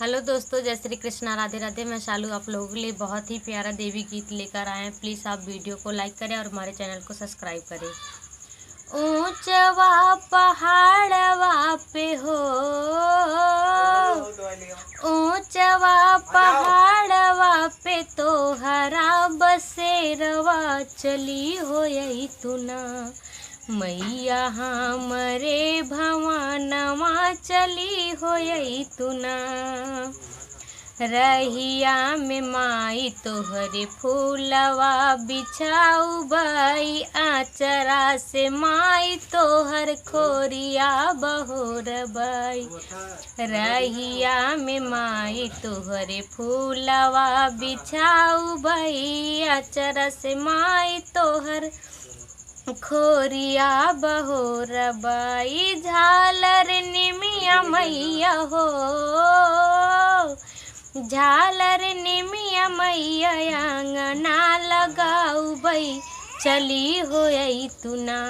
Hello दोस्तों, जय श्री कृष्णा, राधे राधे। मैं शालू आप लोगों के लिए बहुत ही प्यारा देवी गीत लेकर आए हैं। प्लीज़ आप वीडियो को लाइक करें और हमारे चैनल को सब्सक्राइब करें। ऊंचवा पहाड़वा पे हो, ऊंचवा पहाड़वा पे तो हरा बसेरवा चली हो यही तुना मैया हमरे भवानवा चली हो यही तुना। रहिया में माई तोहरे फूलवा बिछाऊ बाई, आचरा से माई तोहर खोरिया बहोर बाई। रहिया में माई तोहरे फूलवा बिछाऊ बाई, आचरा से माई तोहर खोरिया बहोर बाई। झालर निमिया मैया हो, झालर निमिया मैया आंगना लगाऊ बई, चली हो यही तुना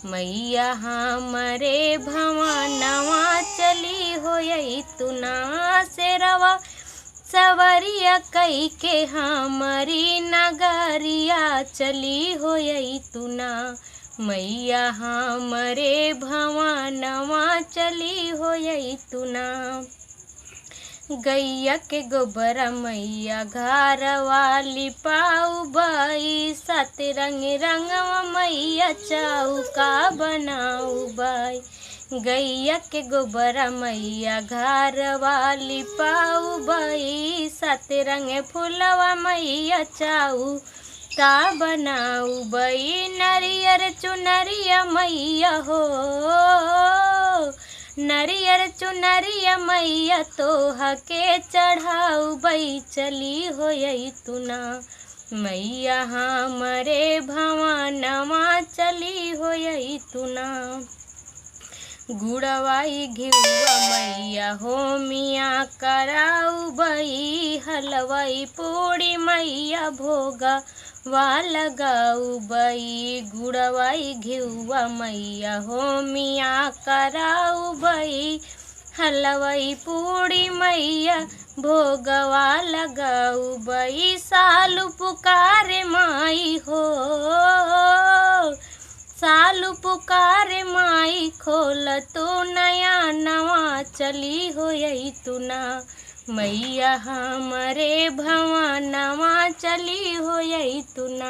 मैया हमरे भवानवा चली हो यही तुना। शेरवा सवरिया कई के हमारी नगरिया चली हो यही तुना मैया हमरे भवानवा चली हो यही तुना। गैया के गोबर मैया घर वाली पाऊ बाई, सात रंग रंगवा मैया चौका बनाऊ बाई। गैया के गोबर मैया घर वाली पाऊ बाई, सात रंग फूलवा मैया चाऊ का बनाऊ बाई। नरियर चुनरिया मैया हो, नरियर चुनरिया मैया तोहा के चढ़ाऊ बई, चली हो यही तुना मैया हमरे भवानवा चली हो यही तुना। गुड़वाई घिउआ मैया होमिया कराऊ बई, हलवाई पूड़ी मैया भोगा वा लगाऊ बई। गुड़वाई घिउआ मैया होमिया कराऊ बई, हलवाई पूड़ी मैया भोगवा लगाऊ बई। सालू पुकारे माई हो, सालू पुकारे माई खोल तो नया नवा चली हो यही तुना मैया हमरे भवानवा चली हो यही तुना।